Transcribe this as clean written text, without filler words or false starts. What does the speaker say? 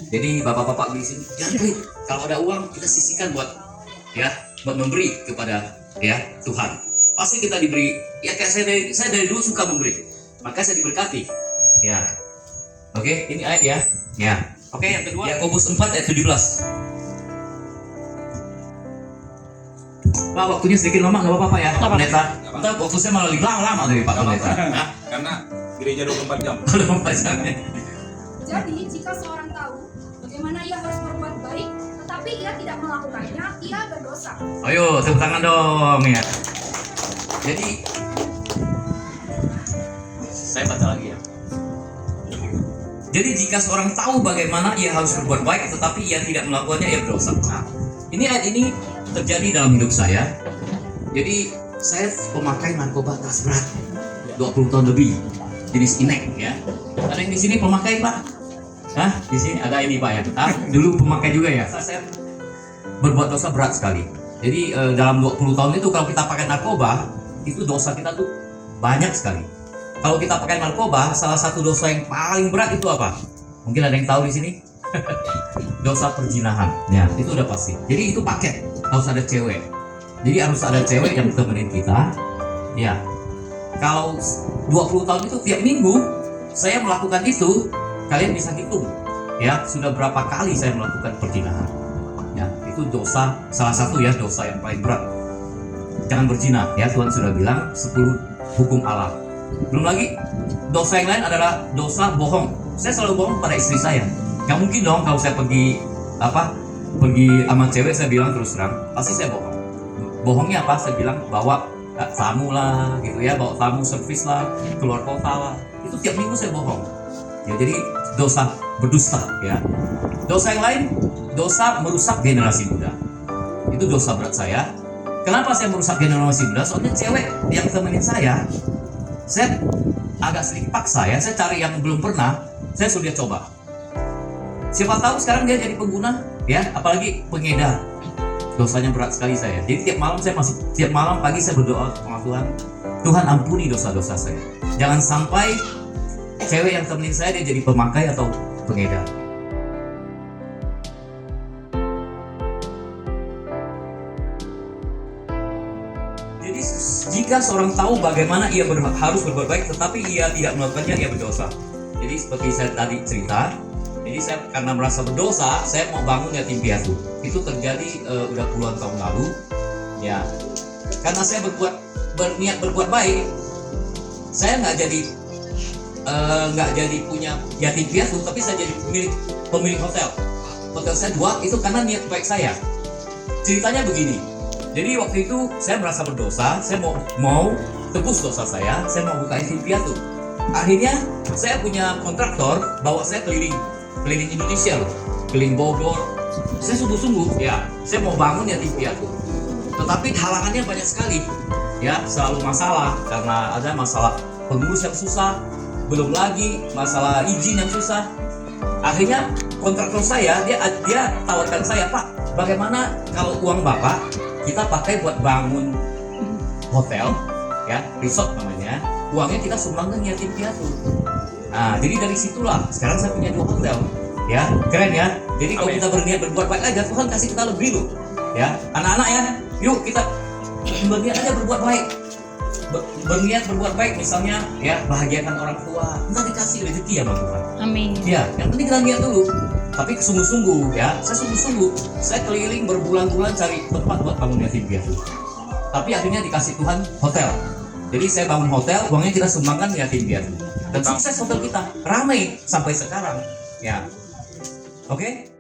Jadi bapak-bapak di sini jangan pelit. Kalau ada uang kita sisihkan buat memberi kepada Tuhan. Pasti kita diberi. Ya kayak saya dari dulu suka memberi. Maka saya diberkati. Ya. Oke, ini ayat ya. Ya. Oke, yang kedua Yakobus 4 ayat 17. Pak, waktunya sedikit lama nggak apa-apa ya, Pak Pendeta. Entah waktu saya malah lebih lama dari Pak Pendeta. Karena gereja 24 jam. 24 jam. Jadi jika seorang tahu bagaimana ia harus berbuat baik, tetapi ia tidak melakukannya, ia berdosa. Ayo, tepuk tangan dong ya. Jadi saya baca lagi ya. Jadi jika seorang tahu bagaimana ia harus berbuat baik, tetapi ia tidak melakukannya, ia berdosa. Nah, ini ayat ini terjadi dalam hidup saya. Jadi saya pemakai narkoba keras berat 20 tahun lebih, jenis inek ya. Ada yang di sini pemakai Pak? Hah? Di sini ada ini Pak ya. Dulu pemakai juga ya. Saya berbuat dosa berat sekali. Jadi dalam 20 tahun itu kalau kita pakai narkoba, itu dosa kita tuh banyak sekali. Kalau kita pakai narkoba, salah satu dosa yang paling berat itu apa? Mungkin ada yang tahu di sini? Dosa perzinahan. Ya, itu udah pasti. Jadi itu paket, harus ada cewek. Jadi harus ada cewek yang temenin kita. Ya. Kalau 20 tahun itu tiap minggu saya melakukan itu, kalian bisa hitung. Ya, sudah berapa kali saya melakukan perzinahan. Ya, itu dosa, salah satu ya dosa yang paling berat. Jangan berzina, ya Tuhan sudah bilang 10 hukum Allah. Belum lagi dosa yang lain adalah dosa bohong. Saya selalu bohong pada istri saya. Gak mungkin dong kalau saya pergi sama cewek saya bilang terus terang, pasti saya bohong. Bohongnya apa? Saya bilang bawa tamu lah gitu ya, bawa tamu servis lah, keluar kota lah. Itu tiap minggu saya bohong. Ya, jadi dosa berdusta ya. Dosa yang lain, dosa merusak generasi muda. Itu dosa berat saya. Kenapa saya merusak generasi muda? Soalnya cewek yang temenin saya agak sedikit paksa ya. Saya cari yang belum pernah, saya sudah coba. Siapa tahu sekarang dia jadi pengguna ya, apalagi pengedar. Dosanya berat sekali saya. Jadi tiap malam pagi saya berdoa sama Tuhan, Tuhan ampuni dosa-dosa saya. Jangan sampai cewek yang temenin saya dia jadi pemakai atau pengedar. Jadi jika seorang tahu bagaimana ia harus berbuat baik, tetapi ia tidak melakukannya, ia berdosa. Jadi seperti saya tadi cerita, jadi saya karena merasa berdosa, saya mau bangun yatim piatu. Itu terjadi udah puluhan tahun lalu, ya. Karena saya berniat berbuat baik, saya nggak jadi punya yatim piatu, tapi saya jadi pemilik hotel. Hotel saya 2 itu karena niat baik saya. Ceritanya begini. Jadi waktu itu saya merasa berdosa, saya mau tebus dosa saya mau buka yatim piatu. Akhirnya saya punya kontraktor bawa saya keliling Indonesia loh, keliling Bogor. Saya sungguh-sungguh ya, saya mau bangun yatim piatu. Tetapi halangannya banyak sekali. Ya, selalu masalah karena ada masalah pengurus yang susah, belum lagi masalah izin yang susah. Akhirnya kontraktor saya dia tawarkan saya, Pak, bagaimana kalau uang Bapak kita pakai buat bangun hotel, ya, resort namanya. Uangnya kita sumbangkan yatim piatu. Nah, jadi dari situlah sekarang saya punya 2 hotel. Ya, keren ya. Jadi kalau kita berniat berbuat baik aja, Tuhan kasih kita lebih loh. Ya, anak-anak ya, yuk kita berniat aja berbuat baik. Berniat berbuat baik, misalnya ya bahagiakan orang tua, nanti dikasih rezeki ya Bang Tuhan. Amin. Ya, yang penting kita niat dulu. Tapi sungguh-sungguh ya, saya sungguh-sungguh, saya keliling berbulan-bulan cari tempat buat bangun yatim piatu. Tapi akhirnya dikasih Tuhan hotel. Jadi saya bangun hotel, uangnya kita sumbangkan yatim piatu. Dan sukses hotel kita, ramai sampai sekarang. Ya, oke.